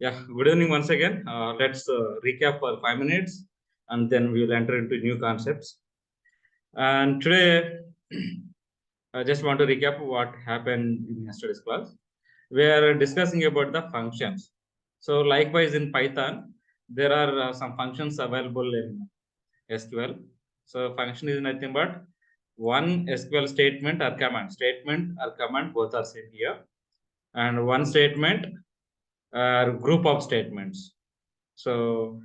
Yeah, good evening once again. Let's recap for 5 minutes and then we will enter into new concepts. And today, I just want to recap what happened in yesterday's class. We are discussing about the functions. So, likewise, in Python, there are some functions available in SQL. So, function is nothing but one SQL statement or command. Statement or command both are same here. And one statement or group of statements. So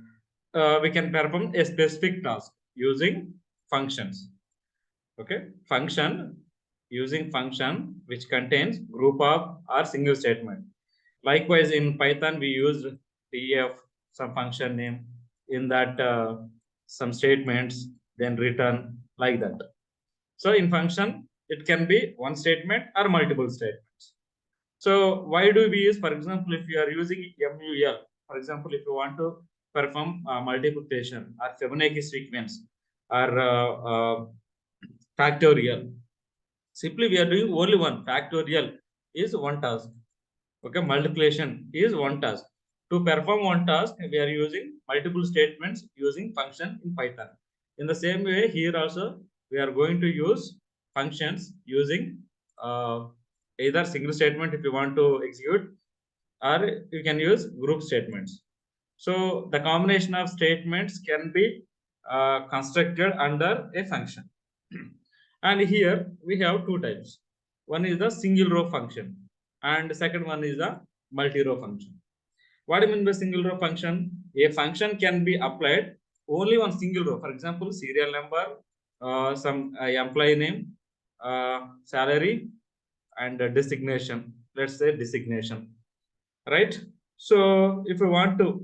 we can perform a specific task using functions. Okay, function using function which contains group of or single statement. Likewise, in Python we use def some function name in that some statements then return like that. So in function it can be one statement or multiple statements. So why do we use, for example, if you are using MUL, for example, if you want to perform multiplication or Fibonacci sequence or factorial, simply we are doing only one. Factorial is one task. Okay, multiplication is one task. To perform one task, we are using multiple statements using function in Python. In the same way, here also we are going to use functions using either single statement if you want to execute, or you can use group statements. So the combination of statements can be constructed under a function. And here we have two types. One is the single row function and the second one is the multi-row function. What do you mean by single row function? A function can be applied only on single row. For example, serial number, some employee name, salary, and designation. Let's say designation, right? So if you want to,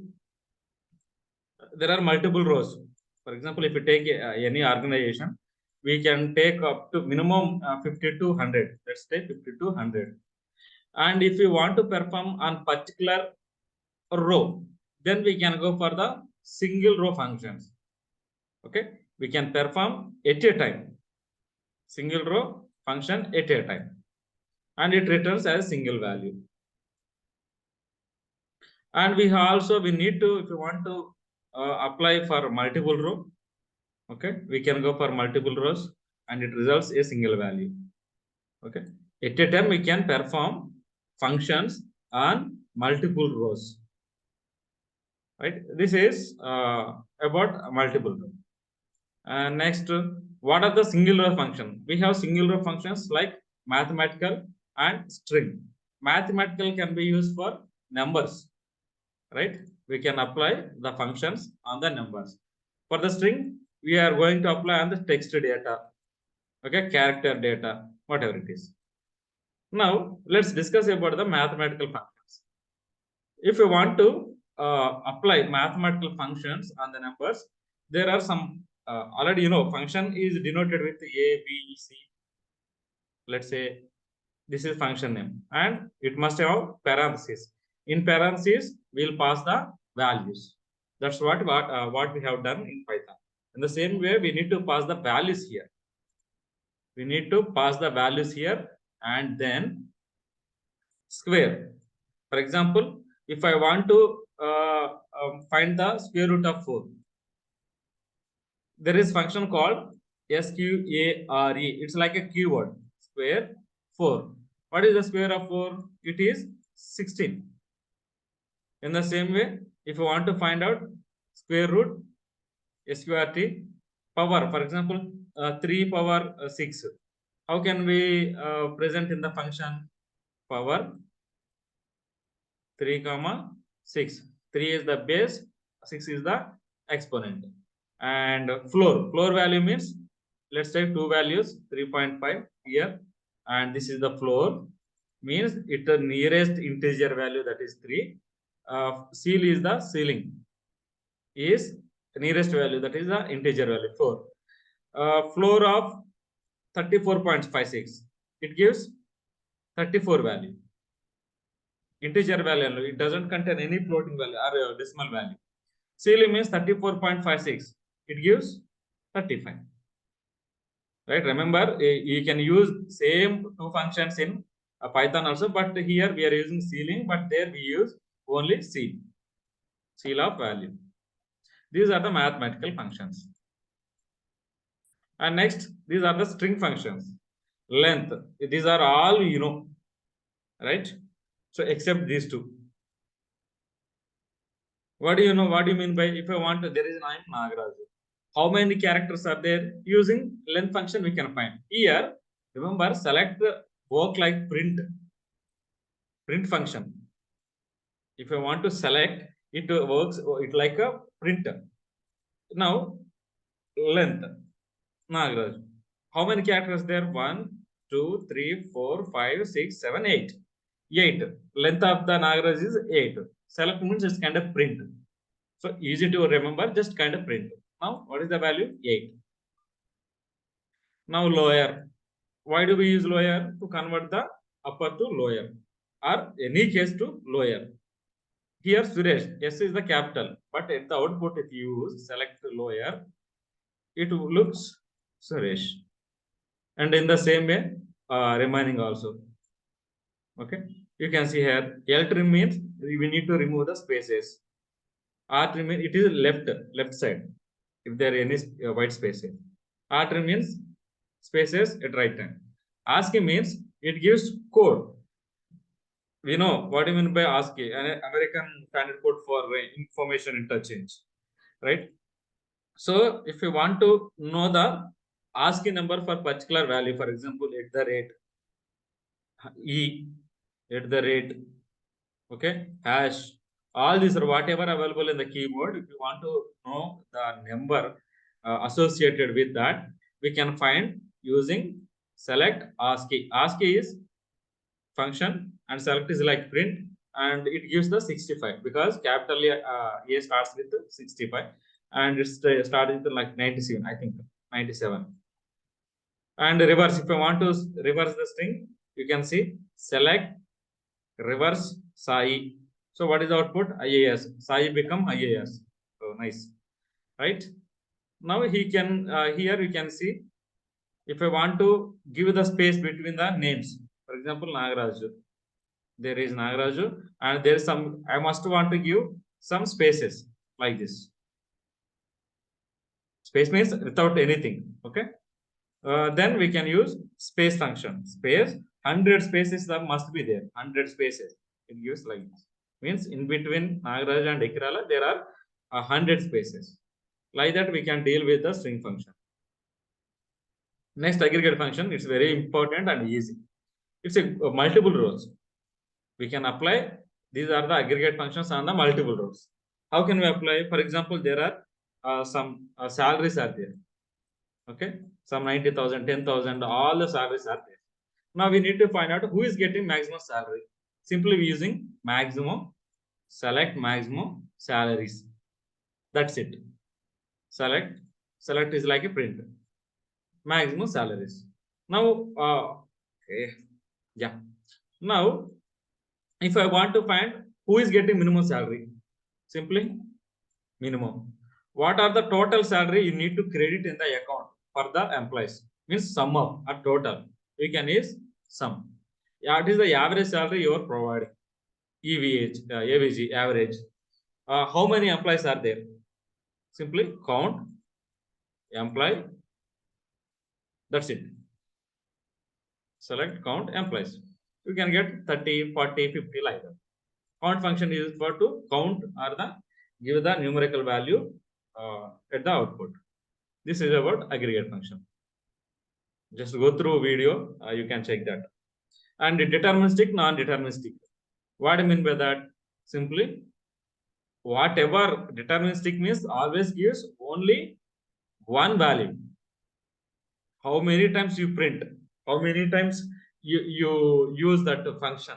there are multiple rows. For example, if you take any organization, we can take up to minimum 50 to 100. Let's say 50 to 100. And if you want to perform on particular row, then we can go for the single row functions. Okay, we can perform at a time, single row function at a time, and it returns as single value. And we need to, if you want to apply for multiple row, okay, we can go for multiple rows and it results a single value. Okay, at a time we can perform functions on multiple rows, right? This is about multiple row. And next, what are the single row function? We have single row functions like mathematical and string. Mathematical can be used for numbers, right? We can apply the functions on the numbers. For the string, we are going to apply on the text data, okay, character data, whatever it is. Now let's discuss about the mathematical functions. If you want to apply mathematical functions on the numbers, there are some already, function is denoted with A, B, C. Let's say this is function name and it must have parentheses. In parentheses, we'll pass the values. That's what we have done in Python. In the same way, we need to pass the values here. We need to pass the values here and then square. For example, if I want to find the square root of 4, there is function called square. It's like a keyword, square 4. What is the square of 4? It is 16. In the same way, if you want to find out square root, sqrt, power, for example, 3 power 6. How can we present in the function power 3 comma 6? 3 is the base, 6 is the exponent. And floor value means, let's take two values, 3.5 here, and this is the floor, means it the nearest integer value, that is 3. Ceil is the ceiling, is nearest value, that is the integer value 4. Floor of 34.56, it gives 34 value, integer value. It doesn't contain any floating value or decimal value. Ceiling means 34.56, it gives 35. Right, remember you can use same two functions in Python also, but here we are using ceiling, but there we use only ceal of value. These are the mathematical functions. And next, these are the string functions. Length, these are all you know, right? So except these two. What do you know? What do you mean by, if I want, there is name Nagaraju. How many characters are there? Using length function we can find. Here, remember, select work like print function. If I want to select, it works it like a printer. Now, length, Nagaraj. How many characters there? 1, 2, 3, 4, 5, 6, 7, 8. 8. Length of the Nagaraj is 8. Select means just kind of print. So easy to remember, just kind of print. Now, what is the value? 8. Now, lower. Why do we use lower? To convert the upper to lower, or any case to lower. Here, Suresh, S is the capital, but at the output, if you use select lower, it looks Suresh. And in the same way, remaining also. Okay, you can see here, L trim means we need to remove the spaces. R trim means it is left side, if there are any white spaces. R trim means spaces at right hand. ASCII means it gives code. We know what you mean by ASCII, an American Standard Code for Information Interchange, right? So if you want to know the ASCII number for particular value, for example, at the rate E, at the rate, okay, hash, all these are whatever available in the keyboard. If you want to know the number associated with that, we can find using select ASCII. ASCII is function and select is like print, and it gives the 65 because capital A starts with 65 and it's started with like 97, I think 97. And reverse, if you want to reverse the string, you can see select reverse Sai. So what is the output? IAS. Sai become IAS. So nice, right? Now he can here you can see, if I want to give the space between the names, for example, Nagaraju. There is Nagaraju, and there is some, I must want to give some spaces like this. Space means without anything. Okay. Then we can use space function. Space, 100 spaces that must be there. 100 spaces. It gives like this. Means in between Nagaraj and Ikirala, there are 100 spaces. Like that, we can deal with the string function. Next, aggregate function. It's very important and easy. It's a multiple rows. We can apply. These are the aggregate functions on the multiple rows. How can we apply? For example, there are some salaries are there. Okay, some 90,000, 10,000, all the salaries are there. Now we need to find out who is getting maximum salary. Simply using maximum, select maximum salaries. That's it. Select is like a print. Maximum salaries. Now, okay, yeah. Now, if I want to find who is getting minimum salary, simply minimum. What are the total salary you need to credit in the account for the employees? Means sum of a total. We can use sum. Yeah, it is the average salary you are providing. EVH, AVG, average. How many employees are there? Simply count employee. That's it. Select count employees. You can get 30, 40, 50 like that. Count function is for to count or the give the numerical value at the output. This is about aggregate function. Just go through video, you can check that. And deterministic, non-deterministic. What I mean by that? Simply, whatever deterministic means always gives only one value. How many times you print, how many times you use that function,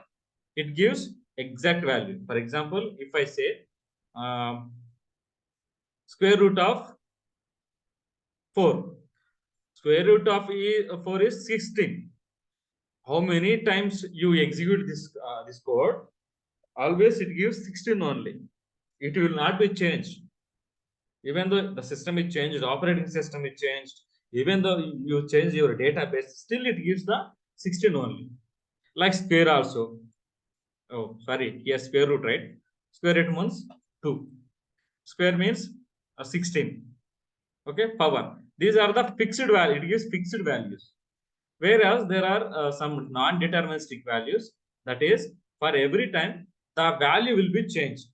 it gives exact value. For example, if I say square root of 4, square root of 4 is 16. How many times you execute this code, always it gives 16 only. It will not be changed. Even though the system is changed, the operating system is changed, even though you change your database, still it gives the 16 only. Like square also. Oh, sorry, yes, square root, right? Square root means 2. Square means 16. Okay, power. These are the fixed value. It gives fixed values. Whereas there are some non-deterministic values. That is, for every time the value will be changed.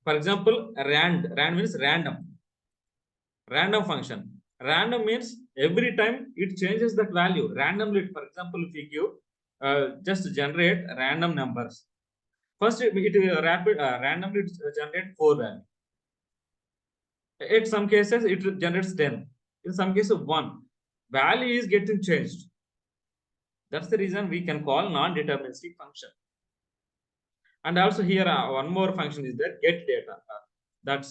For example, rand means random. Random function. Random means every time it changes that value randomly. For example, if you give just generate random numbers. First, it randomly generate 4 values. In some cases, it generates 10. In some cases, 1. Value is getting changed. That's the reason we can call non-deterministic function. And also here one more function is there, get data. That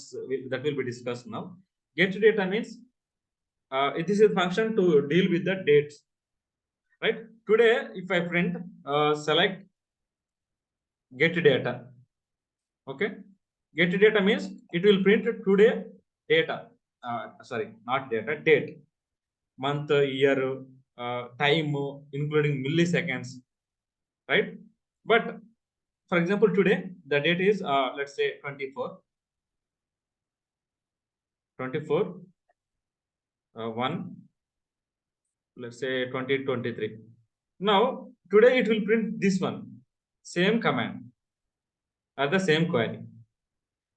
will be discussed now. Get data means this is a function to deal with the dates. Right? Today, if I print select get data. Okay, get data means it will print today data. Sorry, not data, date, month, year, time, including milliseconds, right? But for example, today the date is let's say 24 1, let's say 2023. Now today it will print this one, same command or the same query.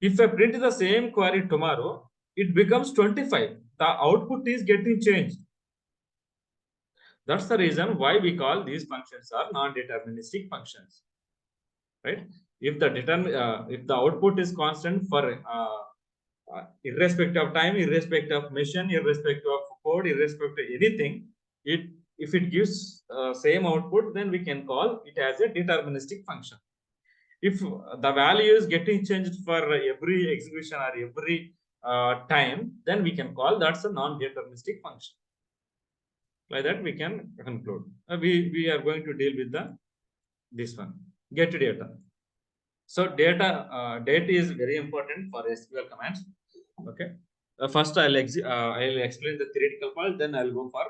If I print the same query tomorrow, it becomes 25. The output is getting changed. That's the reason why we call these functions are non-deterministic functions, right? If the output is constant for irrespective of time, irrespective of mission, irrespective of code, irrespective of anything, if it gives same output, then we can call it as a deterministic function. If the value is getting changed for every execution or every time, then we can call that's a non-deterministic function. Like that, we can conclude. We are going to deal with this one, get data. So date is very important for SQL commands. Okay. First, I'll explain the theoretical part. Then I'll go for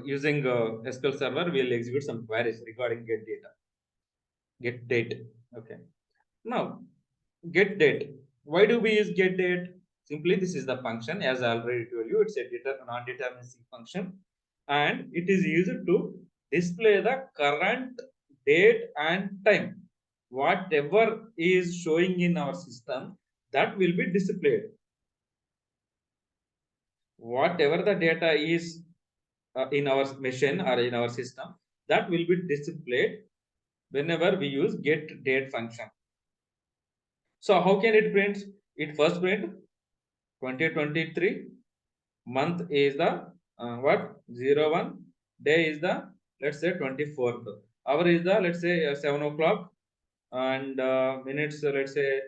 using SQL Server. We'll execute some queries regarding get data, get date. Okay. Now, get date. Why do we use get date? Simply, this is the function. As I already told you, it's a non-deterministic function, and it is used to display the current date and time. Whatever is showing in our system, that will be displayed. Whatever the data is in our machine or in our system, that will be displayed whenever we use get date function. So how can it print? It first print 2023, month is the what 01, day is the let's say 24th, hour is the let's say 7 o'clock, and minutes let's say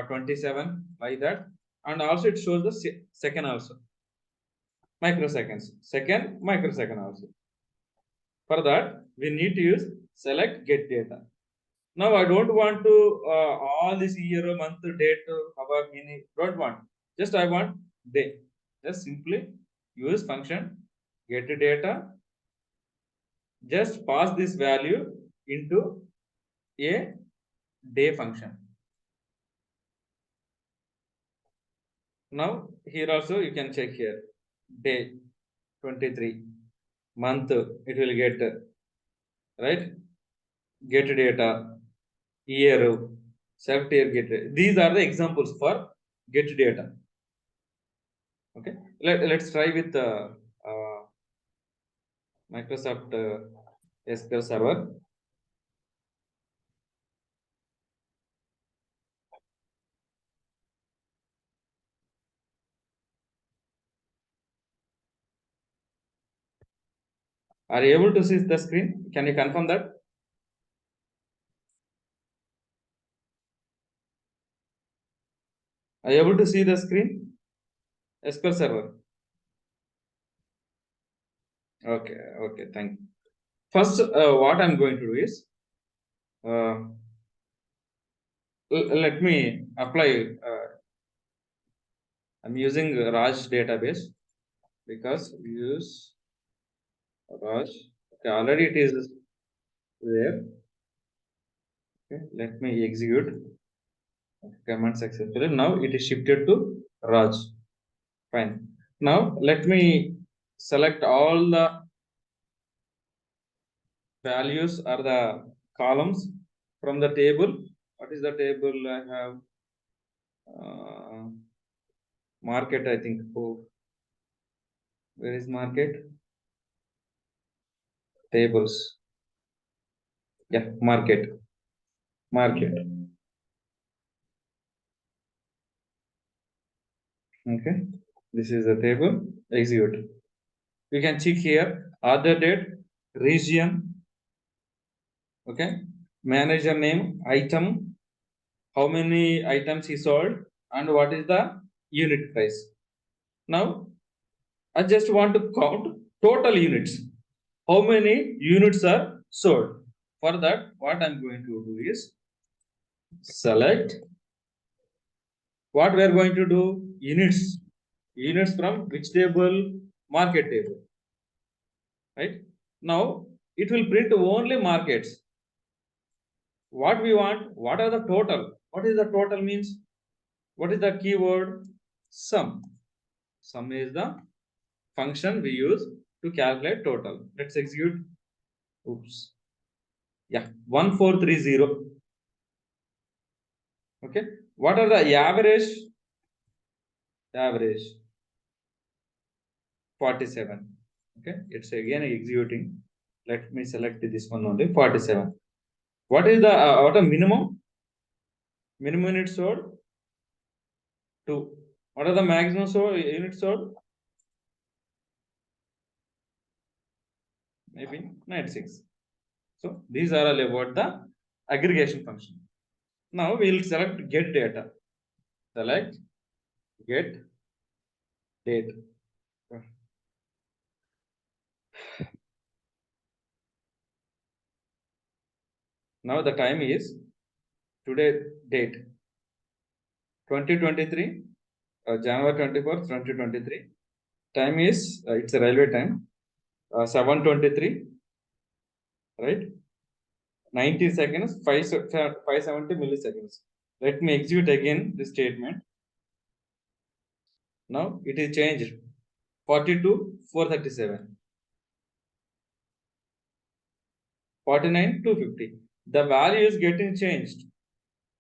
27, like that. And also it shows the second also, microseconds, second, microsecond also. For that we need to use select get data. Now I don't want to all this year, month, date, hour, minute, don't want. Just I want day. Just simply use function get data. Just pass this value into a day function. Now here also you can check here day 23, month it will get right, get data, year, select year get data. These are the examples for get data. Okay, let's try with Microsoft SQL Server. Are you able to see the screen? Can you confirm that? Are you able to see the screen? SQL Server. Okay, okay, thank you. First, what I'm going to do is, let me apply. I'm using Raj database because we use Raj. Okay, already it is there. Okay, let me execute command successfully. Now it is shifted to Raj. Fine. Now let me select all the values or the columns from the table. What is the table I have? Market, I think. Oh, where is market? Tables. Yeah, market. Market. Okay. This is the table. Execute. You can check here order date, region. Okay. Manager name, item, how many items he sold, and what is the unit price. Now, I just want to count total units. How many units are sold? For that, what I'm going to do is select what we are going to do units. Units from which table? Market table. Right? Now, it will print only markets. What we want? What are the total? What is the total means? What is the keyword? Sum. Sum is the function we use to calculate total. Let's execute. Oops. Yeah, 1430. Okay. What are the average? Average 47. Okay. It's again executing. Let me select this one only 47. What is the what a minimum? Minimum units sold? 2. What are the maximum sold units sold? Maybe 96. So these are all about the aggregation function. Now we will select get data. Select get date. Now the time is today date 2023 January 24th 2023. Time is it's a railway time 7:23, right? 90 seconds, 570 milliseconds. Let me execute again this statement. Now it is changed 42 437, 49 250. The value is getting changed.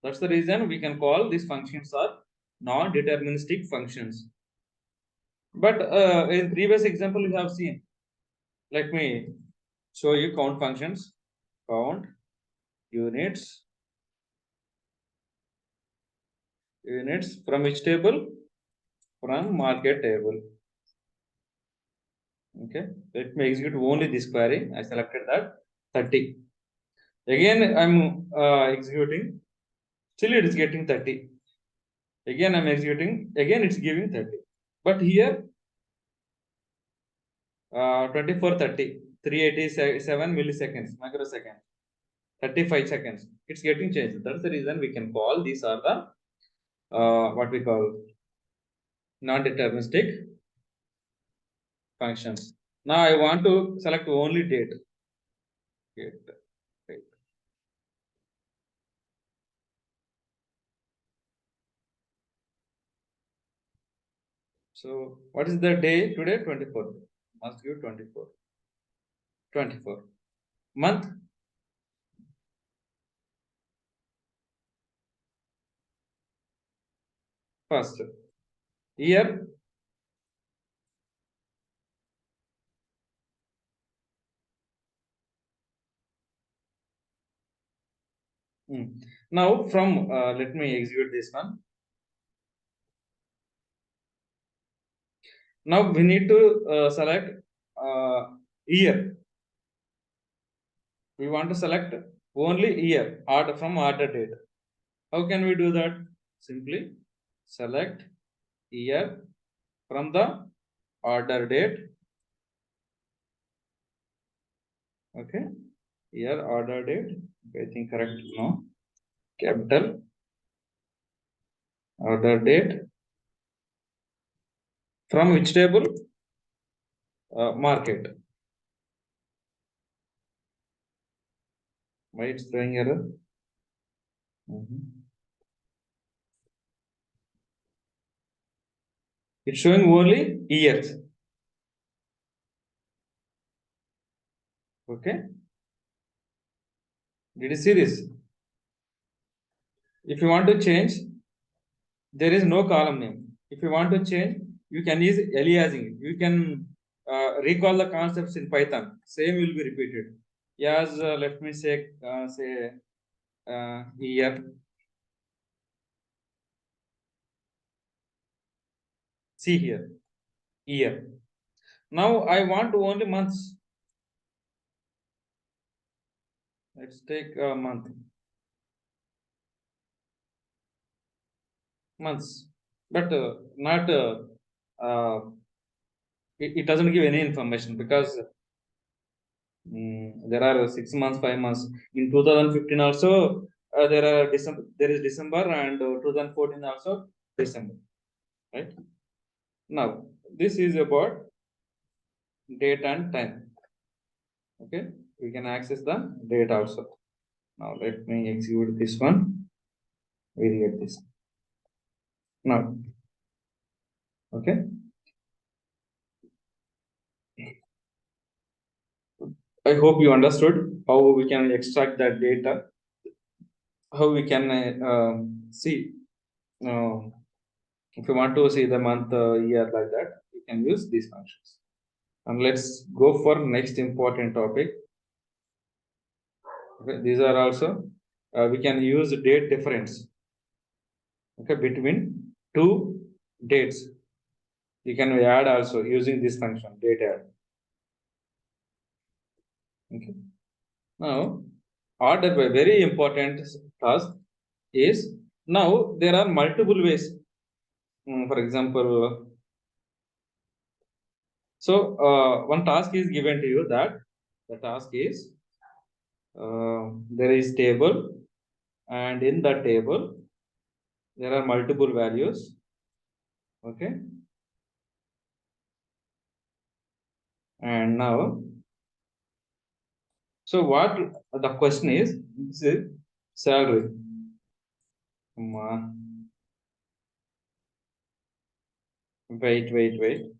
That's the reason we can call these functions are non-deterministic functions. But in previous example we have seen. Let me show you count functions. Count units. Units from which table? From market table. Okay, let me execute only this query. I selected that 30. Again, I'm executing. Still, it is getting 30. Again, I'm executing. Again, it's giving 30. But here, 24 30, 387 milliseconds, microseconds, 35 seconds. It's getting changed. That's the reason we can call these are the what we call non-deterministic functions. Now I want to select only date. Date. So what is the day today? 24. Must give 24. 24. Month? First. Year? Now from let me execute this one. Now we need to select year. We want to select only year order from order date. How can we do that? Simply select year from the order date. Okay, year order date. I think correct now. Capital order date from which table? Market. Why it's throwing error? It's showing only years. Okay. Did you see this? If you want to change, there is no column name. If you want to change, you can use aliasing. You can recall the concepts in Python. Same will be repeated. Yes, let me say year. See here, year. Now I want only months. Let's take a month. Months, but not. It doesn't give any information because there are 6 months, 5 months. In 2015 also there are December. There is December and 2014 also December. Right now, this is about date and time. Okay, we can access the date also. Now let me execute this one. We get this now. Okay. I hope you understood how we can extract that data, how we can see. If you want to see the month, year like that, you can use these functions. And let's go for next important topic. Okay, these are also we can use date difference. Okay, between two dates, you can add also using this function date add. Okay. Now, order by very important task is now there are multiple ways. For example, so one task is given to you that the task is there is table, and in the table there are multiple values. Okay, and now so what the question is, this is salary. Wait.